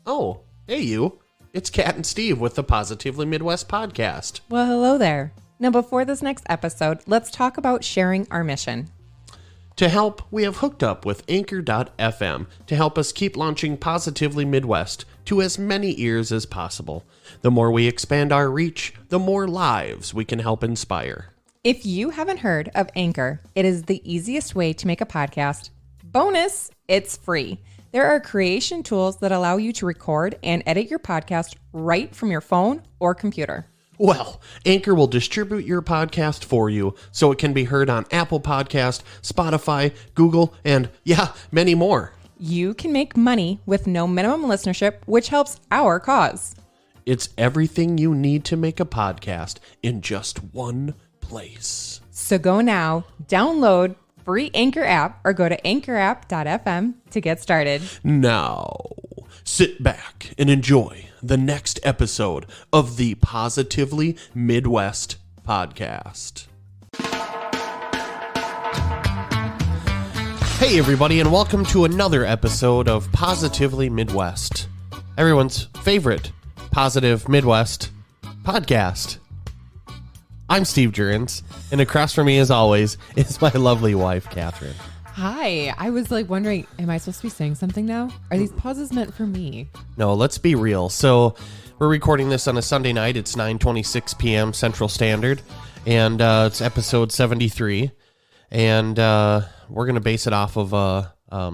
Oh, hey you. It's Kat and Steve with the Positively Midwest podcast. Well, hello there. Now, before this next episode, let's talk about sharing our mission. To help, we have hooked up with Anchor.fm to help us keep launching Positively Midwest to as many ears as possible. The more we expand our reach, the more lives we can help inspire. If you haven't heard of Anchor, it is the easiest way to make a podcast. Bonus, it's free. There are creation tools that allow you to record and edit your podcast right from your phone or computer. Well, Anchor will distribute your podcast for you so it can be heard on Apple Podcast, Spotify, Google, and many more. You can make money with no minimum listenership, which helps our cause. It's everything you need to make a podcast in just one place. So go now, download free Anchor app or go to anchorapp.fm to get started. Now, sit back and enjoy the next episode of the Positively Midwest podcast. Hey everybody, and welcome to another episode of Positively Midwest, everyone's favorite Positive Midwest podcast. I'm Steve Jurens, and across from me, as always, is my lovely wife, Catherine. Hi. I was wondering, am I supposed to be saying something now? Are these pauses meant for me? No, let's be real. So we're recording this on a Sunday night. It's 9:26 p.m. Central Standard, and it's episode 73. And we're going to base it off of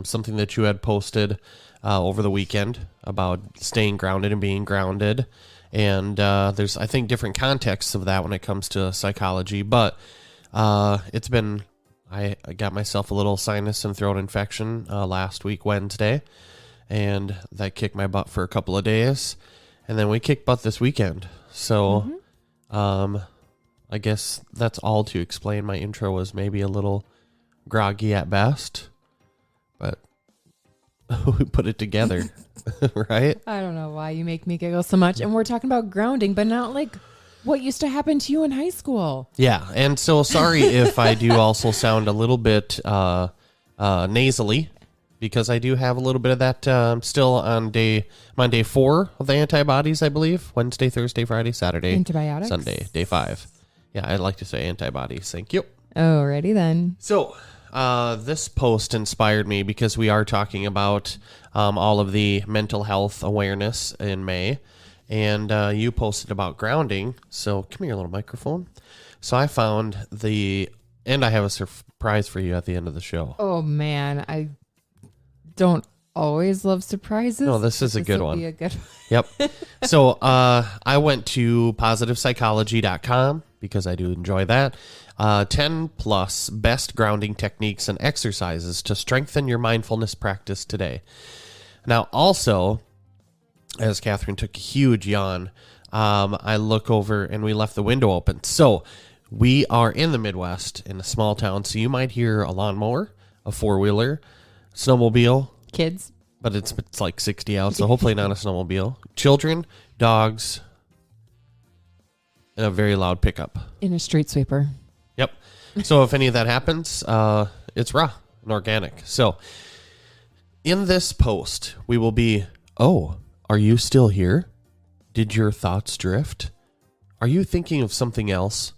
something that you had posted over the weekend about staying grounded and being grounded. And there's, I think, different contexts of that when it comes to psychology. But it's been, I got myself a little sinus and throat infection last week, Wednesday. And that kicked my butt for a couple of days. And then we kicked butt this weekend. So I guess that's all to explain. My intro was maybe a little groggy at best. But we put it together. Right? I don't know why you make me giggle so much. And we're talking about grounding, but not like what used to happen to you in high school. Yeah. And so sorry if I do also sound a little bit nasally, because I do have a little bit of that. I'm still on day 4 of the antibodies, I believe. Wednesday, Thursday, Friday, Saturday, Antibiotics? Sunday, day 5. Yeah, I like to say antibodies. Thank you. Alrighty then. So this post inspired me because we are talking about all of the mental health awareness in May, and you posted about grounding. So come here, little microphone. So I found and I have a surprise for you at the end of the show. Oh man, I don't always love surprises. No, this is a good one. Be a good one. Yep. So I went to positivepsychology.com because I do enjoy that. 10 plus best grounding techniques and exercises to strengthen your mindfulness practice today. Now, also, as Catherine took a huge yawn, I look over and we left the window open. So we are in the Midwest in a small town. So you might hear a lawnmower, a four-wheeler, snowmobile. Kids. But it's like 60 out, so hopefully not a snowmobile. Children, dogs, and a very loud pickup. In a street sweeper. Yep. So if any of that happens, it's raw and organic. So in this post, we will be, are you still here? Did your thoughts drift? Are you thinking of something else?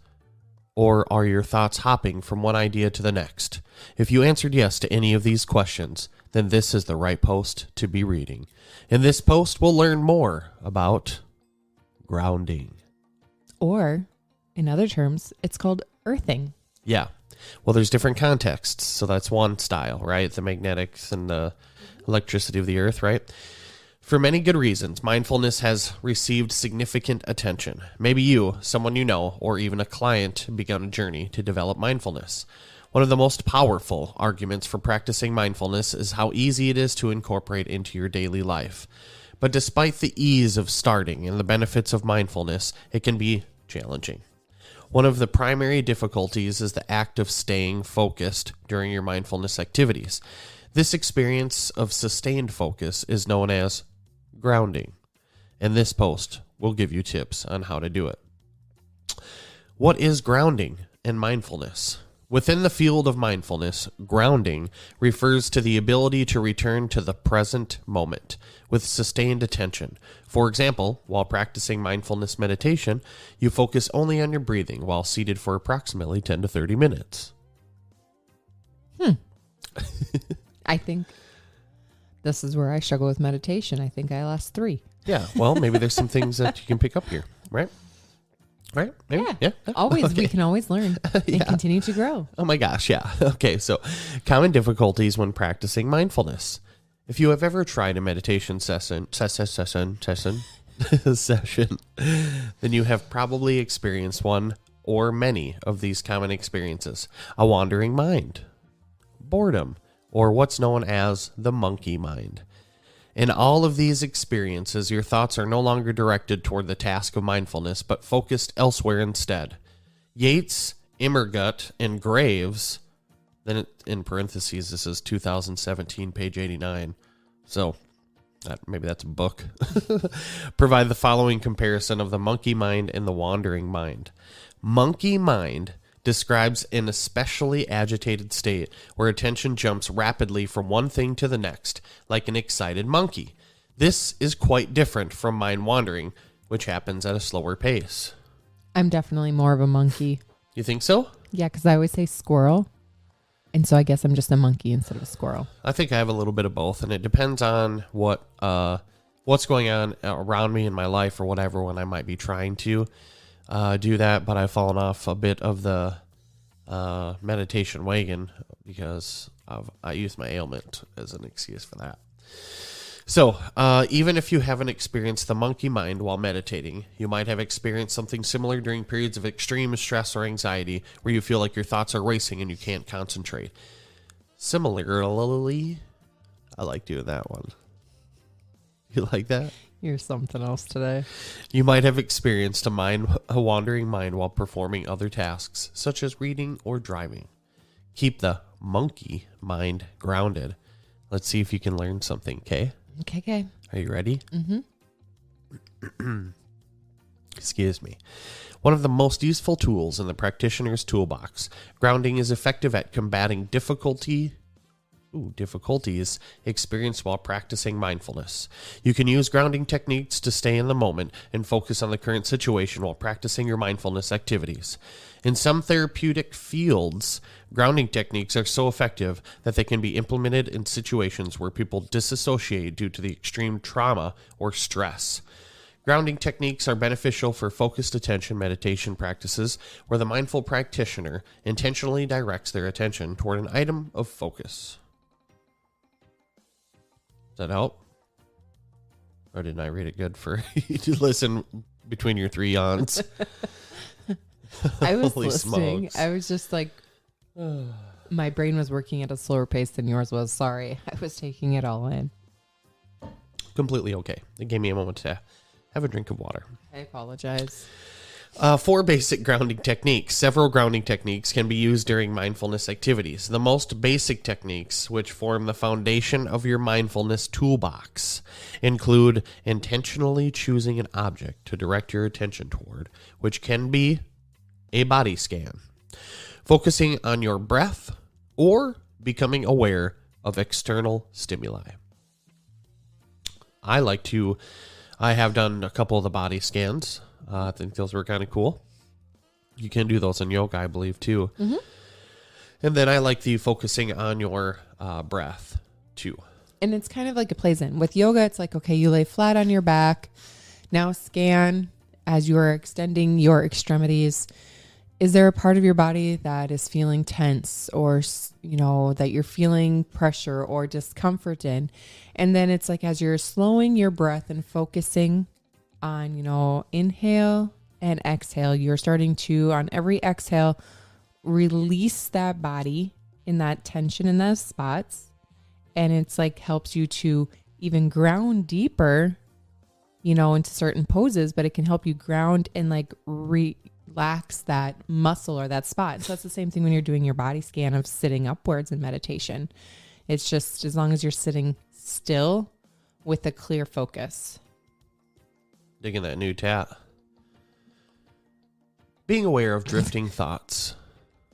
Or are your thoughts hopping from one idea to the next? If you answered yes to any of these questions, then this is the right post to be reading. In this post, we'll learn more about grounding. Or, in other terms, it's called earthing. Yeah. Well, there's different contexts, so that's one style, right? The magnetics and the electricity of the earth, right? For many good reasons, mindfulness has received significant attention. Maybe you, someone you know, or even a client began a journey to develop mindfulness. One of the most powerful arguments for practicing mindfulness is how easy it is to incorporate into your daily life. But despite the ease of starting and the benefits of mindfulness, it can be challenging. One of the primary difficulties is the act of staying focused during your mindfulness activities. This experience of sustained focus is known as grounding. In this post, we'll give you tips on how to do it. What is grounding and mindfulness? Within the field of mindfulness, grounding refers to the ability to return to the present moment with sustained attention. For example, while practicing mindfulness meditation, you focus only on your breathing while seated for approximately 10 to 30 minutes. I think this is where I struggle with meditation. I think I last 3. Yeah, well, maybe there's some things that you can pick up here, right? Right? Maybe? Yeah. Always. Okay. We can always learn and continue to grow. Oh my gosh, yeah. Okay, so common difficulties when practicing mindfulness. If you have ever tried a meditation session, then you have probably experienced one or many of these common experiences. A wandering mind, boredom, or what's known as the monkey mind. In all of these experiences, your thoughts are no longer directed toward the task of mindfulness, but focused elsewhere instead. Yates, Immergut, and Graves, then in parentheses, this is 2017, page 89. So maybe that's a book. Provide the following comparison of the monkey mind and the wandering mind. Monkey mind describes an especially agitated state where attention jumps rapidly from one thing to the next, like an excited monkey. This is quite different from mind wandering, which happens at a slower pace. I'm definitely more of a monkey. You think so? Yeah, because I always say squirrel. And so I guess I'm just a monkey instead of a squirrel. I think I have a little bit of both, and it depends on what's going on around me in my life or whatever when I might be trying to do that, but I've fallen off a bit of the meditation wagon because I use my ailment as an excuse for that. So, even if you haven't experienced the monkey mind while meditating, you might have experienced something similar during periods of extreme stress or anxiety where you feel like your thoughts are racing and you can't concentrate. Similarly, I like doing that one. You like that? You're something else today. You might have experienced a wandering mind while performing other tasks, such as reading or driving. Keep the monkey mind grounded. Let's see if you can learn something, okay? Okay. Are you ready? Mm-hmm. Excuse me. One of the most useful tools in the practitioner's toolbox, grounding is effective at combating difficulties experienced while practicing mindfulness. You can use grounding techniques to stay in the moment and focus on the current situation while practicing your mindfulness activities. In some therapeutic fields, grounding techniques are so effective that they can be implemented in situations where people disassociate due to the extreme trauma or stress. Grounding techniques are beneficial for focused attention meditation practices where the mindful practitioner intentionally directs their attention toward an item of focus. Does that help? Or didn't I read it good for you to listen between your 3 yawns? I was Holy listening. smokes. I was just like, my brain was working at a slower pace than yours was. Sorry. I was taking it all in. Completely okay. It gave me a moment to have a drink of water. I apologize. 4 basic grounding techniques. Several grounding techniques can be used during mindfulness activities. The most basic techniques, which form the foundation of your mindfulness toolbox, include intentionally choosing an object to direct your attention toward, which can be a body scan, focusing on your breath, or becoming aware of external stimuli. I have done a couple of the body scans. I think those were kind of cool. You can do those in yoga, I believe, too. Mm-hmm. And then I like the focusing on your breath, too. And it's kind of like it plays in. With yoga, it's like, okay, you lay flat on your back. Now scan as you are extending your extremities. Is there a part of your body that is feeling tense or, that you're feeling pressure or discomfort in? And then it's like as you're slowing your breath and focusing on, inhale and exhale, you're starting to, on every exhale, release that body in that tension in those spots. And it's like helps you to even ground deeper, into certain poses, but it can help you ground and like relax that muscle or that spot. So that's the same thing when you're doing your body scan of sitting upwards in meditation. It's just as long as you're sitting still with a clear focus. Digging that new tat. Being aware of drifting thoughts.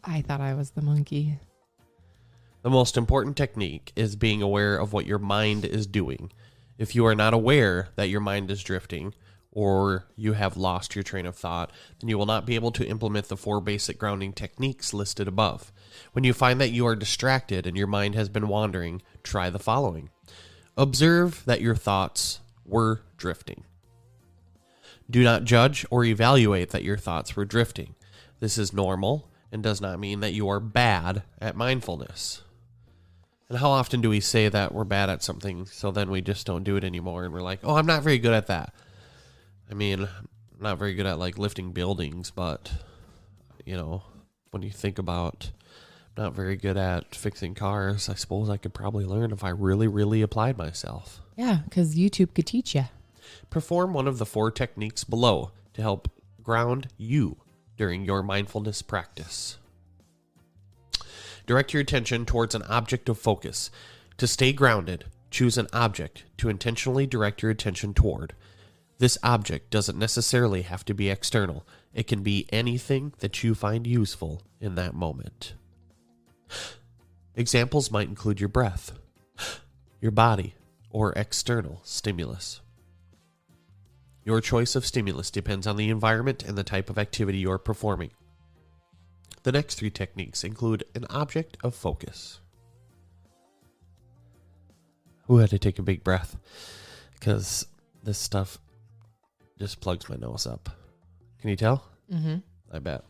I thought I was the monkey. The most important technique is being aware of what your mind is doing. If you are not aware that your mind is drifting, or you have lost your train of thought, then you will not be able to implement the 4 basic grounding techniques listed above. When you find that you are distracted and your mind has been wandering, try the following. Observe that your thoughts were drifting. Do not judge or evaluate that your thoughts were drifting. This is normal and does not mean that you are bad at mindfulness. And how often do we say that we're bad at something, so then we just don't do it anymore, and we're like, oh, I'm not very good at that. I mean, I'm not very good at, like, lifting buildings, but, you know, when you think about not very good at fixing cars, I suppose I could probably learn if I really, really applied myself. Yeah, because YouTube could teach you. Perform one of the 4 techniques below to help ground you during your mindfulness practice. Direct your attention towards an object of focus. To stay grounded, choose an object to intentionally direct your attention toward. This object doesn't necessarily have to be external. It can be anything that you find useful in that moment. Examples might include your breath, your body, or external stimulus. Your choice of stimulus depends on the environment and the type of activity you're performing. The next 3 techniques include an object of focus. Ooh, I had to take a big breath because this stuff just plugs my nose up. Can you tell? Mm-hmm. I bet.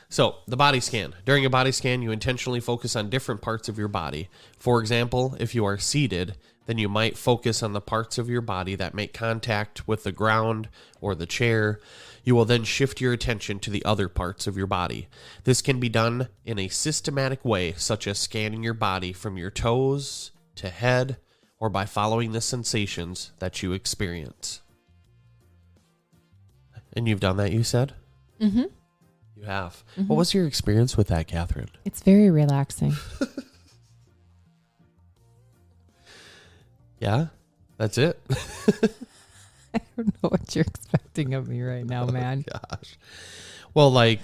So, the body scan. During a body scan, you intentionally focus on different parts of your body. For example, if you are seated, then you might focus on the parts of your body that make contact with the ground or the chair. You will then shift your attention to the other parts of your body. This can be done in a systematic way, such as scanning your body from your toes to head, or by following the sensations that you experience. And you've done that, you said? Mm-hmm. You have. Mm-hmm. What was your experience with that, Catherine? It's very relaxing. Yeah? That's it? I don't know what you're expecting of me right now, man. Oh, gosh. Well, like,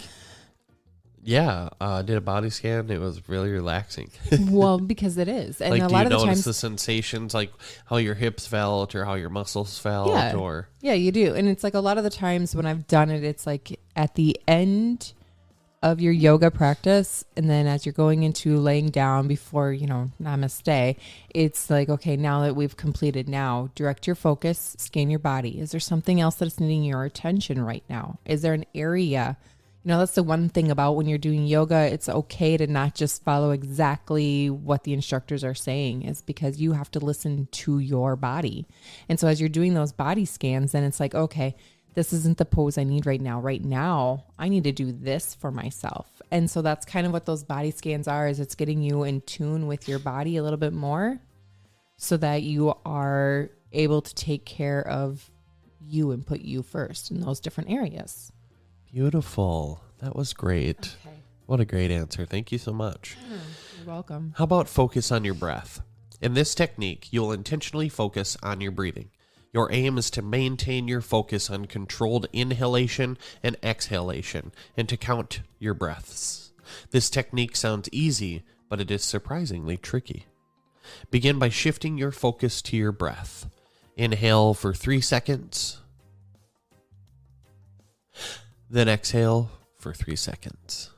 yeah, did a body scan. It was really relaxing. Well, because it is. And like, a do lot you of the notice times, the sensations, like how your hips felt or how your muscles felt? Yeah. Or yeah, you do. And it's like a lot of the times when I've done it, it's like at the end of your yoga practice, and then as you're going into laying down before, namaste, it's like, okay, now that we've completed, now direct your focus, scan your body. Is there something else that's needing your attention right now? Is there an area? That's the one thing about when you're doing yoga, it's okay to not just follow exactly what the instructors are saying, is because you have to listen to your body. And so as you're doing those body scans, then it's like, okay, this isn't the pose I need right now. Right now, I need to do this for myself. And so that's kind of what those body scans are, is it's getting you in tune with your body a little bit more so that you are able to take care of you and put you first in those different areas. Beautiful. That was great. Okay. What a great answer. Thank you so much. You're welcome. How about focus on your breath? In this technique, you'll intentionally focus on your breathing. Your aim is to maintain your focus on controlled inhalation and exhalation and to count your breaths. This technique sounds easy, but it is surprisingly tricky. Begin by shifting your focus to your breath. Inhale for 3 seconds. Then exhale for 3 seconds.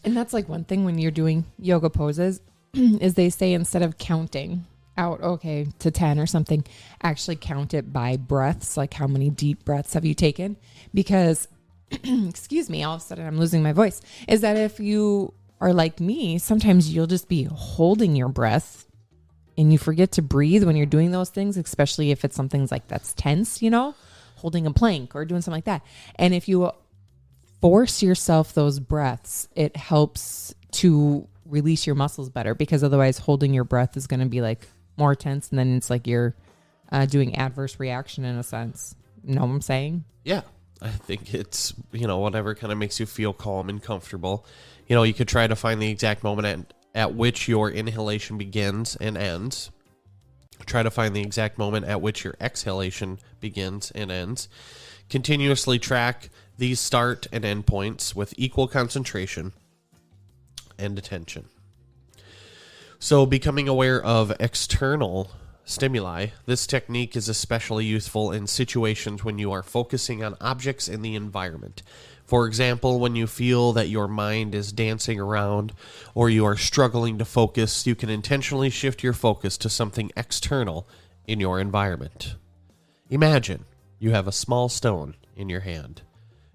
And that's like one thing when you're doing yoga poses is they say instead of counting out, okay, to 10 or something, actually count it by breaths, like how many deep breaths have you taken? Because, excuse me, all of a sudden I'm losing my voice, is that if you are like me, sometimes you'll just be holding your breath and you forget to breathe when you're doing those things, especially if it's something like that's tense, holding a plank or doing something like that. And if you force yourself those breaths, it helps to release your muscles better, because otherwise holding your breath is going to be like more tense, and then it's like you're doing adverse reaction in a sense. You know what I'm saying? Yeah. I think it's, whatever kind of makes you feel calm and comfortable. You could try to find the exact moment at which your inhalation begins and ends. Try to find the exact moment at which your exhalation begins and ends. Continuously track these start and end points with equal concentration and attention. So, becoming aware of external stimuli, this technique is especially useful in situations when you are focusing on objects in the environment. For example, when you feel that your mind is dancing around or you are struggling to focus, you can intentionally shift your focus to something external in your environment. Imagine you have a small stone in your hand.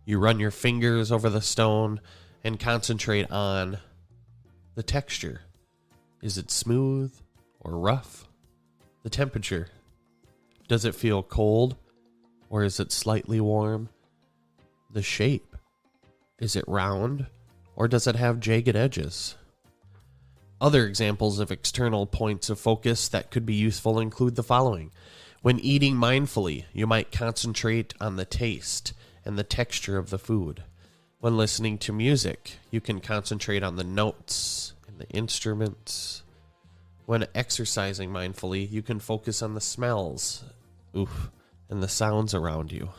You run your fingers over the stone and concentrate on the texture. Is it smooth or rough? The temperature. Does it feel cold or is it slightly warm? The shape. Is it round or does it have jagged edges? Other examples of external points of focus that could be useful include the following. When eating mindfully, you might concentrate on the taste and the texture of the food. When listening to music, you can concentrate on the notes and the instruments. When exercising mindfully, you can focus on the smells, and the sounds around you.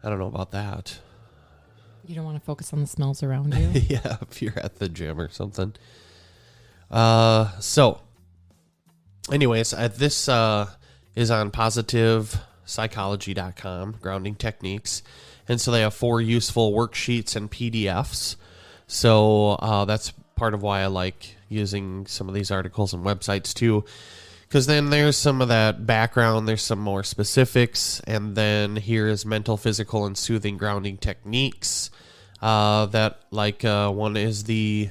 I don't know about that. You don't want to focus on the smells around you? Yeah, if you're at the gym or something. So, anyways, this is on positivelymidwest.com, grounding techniques. And so they have 4 useful worksheets and PDFs. So that's part of why I like using some of these articles and websites too. Because then there's some of that background, there's some more specifics, and then here is mental, physical, and soothing grounding techniques. One is the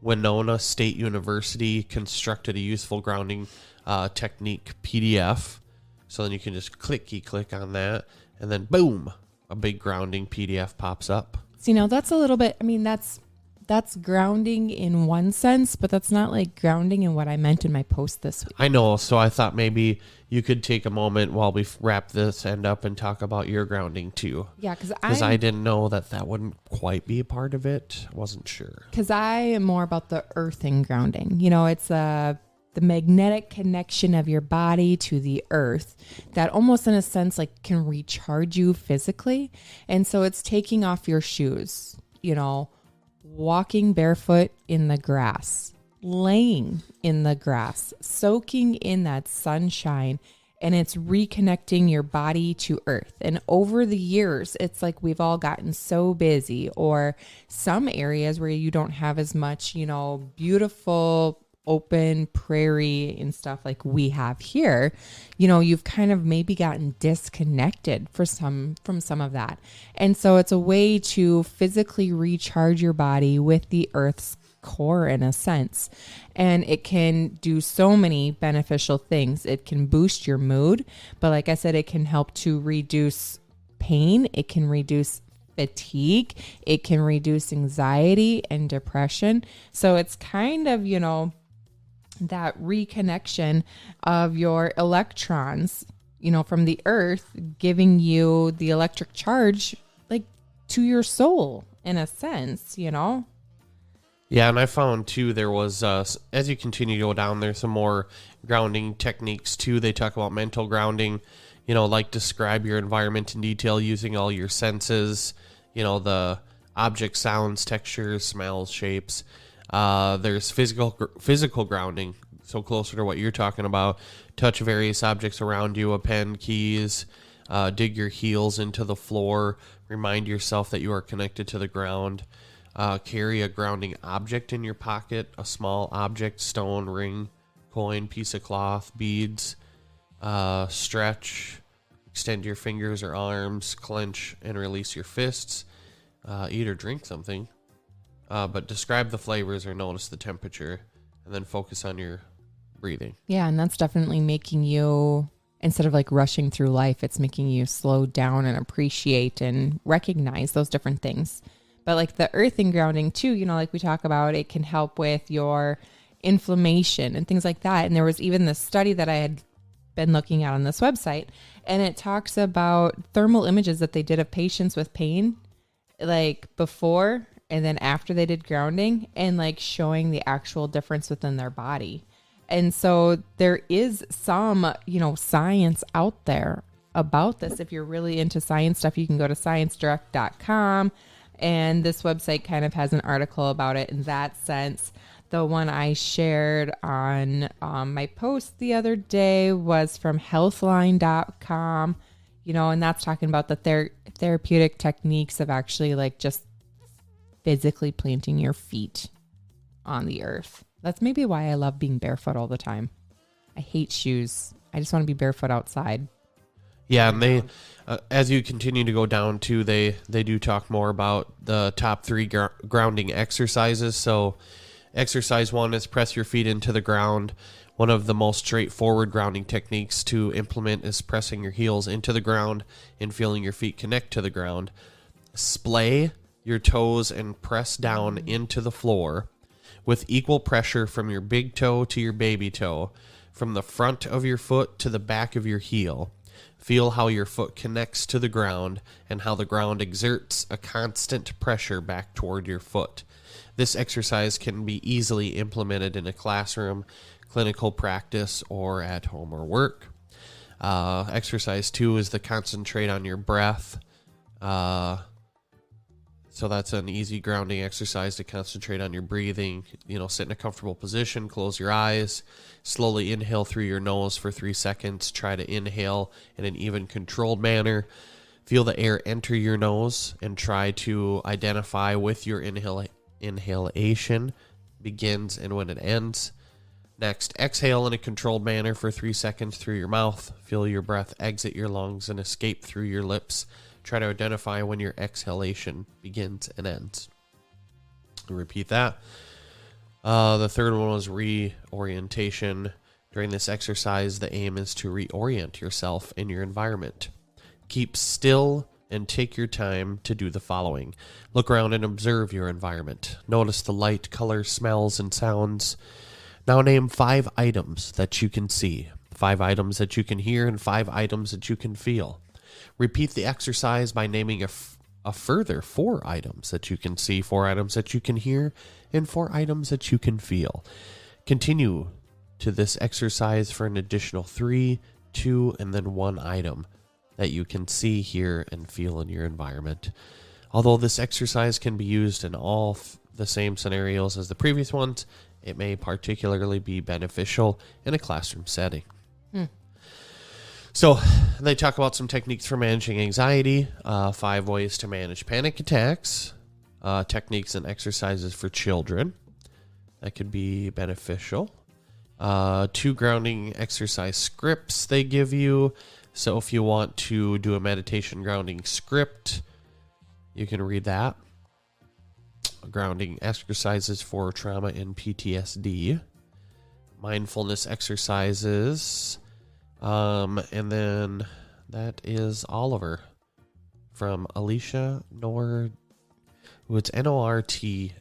Winona State University constructed a useful grounding technique PDF. So then you can just click on that, and then boom, a big grounding PDF pops up. See, now that's a little bit, that's grounding in one sense, but that's not like grounding in what I meant in my post this week. I know, so I thought maybe you could take a moment while we wrap this end up and talk about your grounding too. Yeah, because I didn't know that wouldn't quite be a part of it. I wasn't sure. Because I am more about the earthing grounding. It's the magnetic connection of your body to the earth that almost in a sense like can recharge you physically. And so it's taking off your shoes, walking barefoot in the grass, laying in the grass, soaking in that sunshine, and it's reconnecting your body to earth. And over the years, it's like we've all gotten so busy, or some areas where you don't have as much, beautiful open prairie and stuff like we have here, you've kind of maybe gotten disconnected from some of that. And so it's a way to physically recharge your body with the earth's core in a sense. And it can do so many beneficial things. It can boost your mood, but like I said, it can help to reduce pain. It can reduce fatigue. It can reduce anxiety and depression. So it's kind of, that reconnection of your electrons, from the earth, giving you the electric charge, like to your soul in a sense, Yeah, and I found too, there was, as you continue to go down, there's some more grounding techniques too. They talk about mental grounding, like describe your environment in detail using all your senses, the object, sounds, textures, smells, shapes. There's physical grounding, so closer to what you're talking about. Touch various objects around you, a pen, keys, dig your heels into the floor, remind yourself that you are connected to the ground. Carry a grounding object in your pocket, a small object, stone, ring, coin, piece of cloth, beads. Stretch, extend your fingers or arms, clench and release your fists. Eat or drink something. But describe the flavors or notice the temperature, and then focus on your breathing. Yeah, and that's definitely making you, instead of like rushing through life, it's making you slow down and appreciate and recognize those different things. But like the earthing grounding too, like we talk about, it can help with your inflammation and things like that. And there was even this study that I had been looking at on this website, and it talks about thermal images that they did of patients with pain, like before and then after they did grounding, and like showing the actual difference within their body. And so there is some, science out there about this. If you're really into science stuff, you can go to sciencedirect.com. And this website kind of has an article about it in that sense. The one I shared on my post the other day was from healthline.com, and that's talking about the therapeutic techniques of actually like just physically planting your feet on the earth. That's maybe why I love being barefoot all the time. I hate shoes. I just want to be barefoot outside. Yeah, and they, as you continue to go down too, they do talk more about the top 3 grounding exercises. So exercise 1 is press your feet into the ground. One of the most straightforward grounding techniques to implement is pressing your heels into the ground and feeling your feet connect to the ground. Splay your toes and press down into the floor with equal pressure from your big toe to your baby toe, from the front of your foot to the back of your heel. Feel how your foot connects to the ground and how the ground exerts a constant pressure back toward your foot. This exercise can be easily implemented in a classroom, clinical practice, or at home or work. Exercise 2 is to concentrate on your breath. So that's an easy grounding exercise to concentrate on your breathing. Sit in a comfortable position, close your eyes, slowly inhale through your nose for 3 seconds. Try to inhale in an even controlled manner. Feel the air enter your nose and try to identify with your inhalation begins and when it ends. Next, exhale in a controlled manner for 3 seconds through your mouth. Feel your breath exit your lungs and escape through your lips. Try to identify when your exhalation begins and ends. Repeat that. The third one was reorientation. During this exercise, the aim is to reorient yourself in your environment. Keep still and take your time to do the following. Look around and observe your environment. Notice the light, color, smells, and sounds. Now name 5 items that you can see, 5 items that you can hear, and 5 items that you can feel. Repeat the exercise by naming a further 4 items that you can see, 4 items that you can hear, and 4 items that you can feel. Continue to this exercise for an additional 3, 2, and then 1 item that you can see, hear, and feel in your environment. Although this exercise can be used in all the same scenarios as the previous ones, it may particularly be beneficial in a classroom setting. So they talk about some techniques for managing anxiety, 5 ways to manage panic attacks, techniques and exercises for children that could be beneficial, 2 grounding exercise scripts they give you. So if you want to do a meditation grounding script, you can read that. Grounding exercises for trauma and PTSD, mindfulness exercises. And then that is Oliver from Alicia Nor. It's Nortje.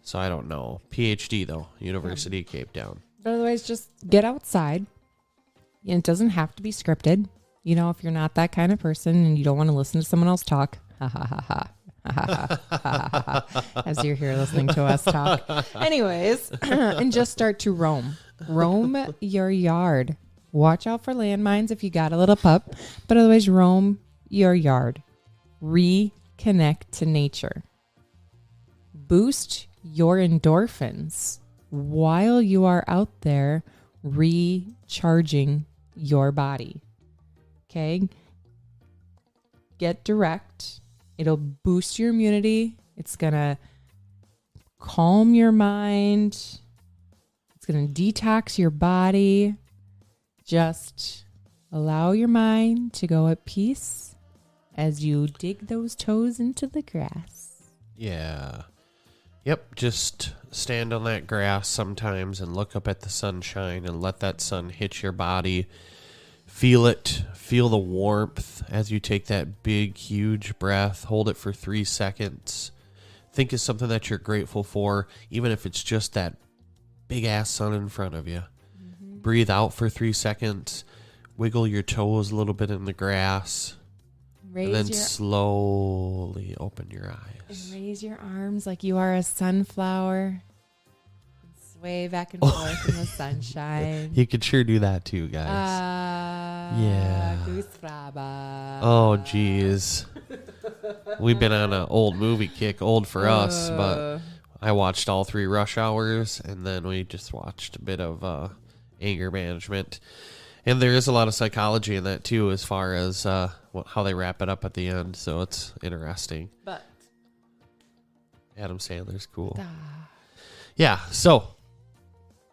So I don't know. PhD though, University of Cape Town. But otherwise, just get outside. It doesn't have to be scripted. If you're not that kind of person and you don't want to listen to someone else talk, as you're here listening to us talk. Anyways, and just start to roam. Roam your yard. Watch out for landmines if you got a little pup, but otherwise roam your yard. Reconnect to nature. Boost your endorphins while you are out there recharging your body. Okay? Get direct. It'll boost your immunity. It's going to calm your mind. It's going to detox your body. Just allow your mind to go at peace as you dig those toes into the grass. Yeah. Yep. Just stand on that grass sometimes and look up at the sunshine and let that sun hit your body. Feel it. Feel the warmth as you take that big, huge breath. Hold it for 3 seconds. Think of something that you're grateful for, even if it's just that big-ass sun in front of you. Mm-hmm. Breathe out for 3 seconds. Wiggle your toes a little bit in the grass. And then slowly open your eyes. And raise your arms like you are a sunflower. And sway back and forth in the sunshine. You could sure do that too, guys. Yeah. Goose fraba. Oh, geez. We've been on an old movie kick, old for us, but I watched all 3 Rush Hours, and then we just watched a bit of anger management. And there is a lot of psychology in that, too, as far as how they wrap it up at the end, so it's interesting. But Adam Sandler's cool. Yeah, so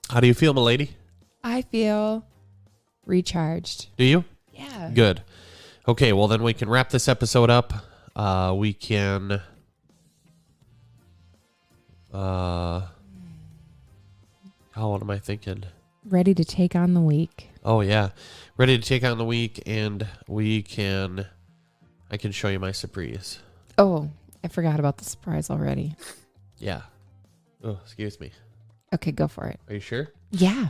how do you feel, milady? I feel recharged. Do you? Yeah. Good. Okay, well, then we can wrap this episode up. We can... what am I thinking? Ready to take on the week. Oh, yeah. Ready to take on the week, and I can show you my surprise. Oh, I forgot about the surprise already. Yeah. Oh, excuse me. Okay, go for it. Are you sure? Yeah.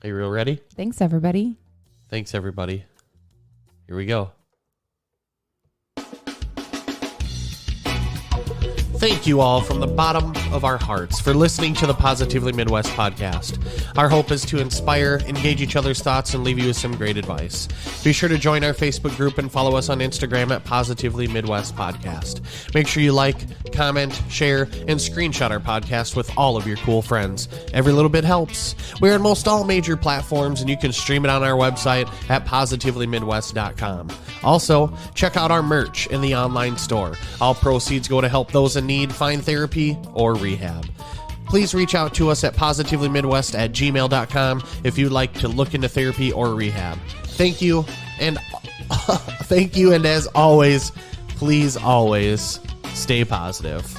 Are you real ready? Thanks, everybody. Thanks, everybody. Here we go. Thank you all from the bottom of our hearts for listening to the Positively Midwest podcast. Our hope is to inspire, engage each other's thoughts, and leave you with some great advice. Be sure to join our Facebook group and follow us on Instagram at Positively Midwest Podcast. Make sure you like, comment, share, and screenshot our podcast with all of your cool friends. Every little bit helps. We're on most all major platforms, and you can stream it on our website at positivelymidwest.com. Also, check out our merch in the online store. All proceeds go to help those in need find therapy or rehab. Please reach out to us at positivelymidwest@gmail.com if you'd like to look into therapy or rehab. Thank you, and as always, please always stay positive.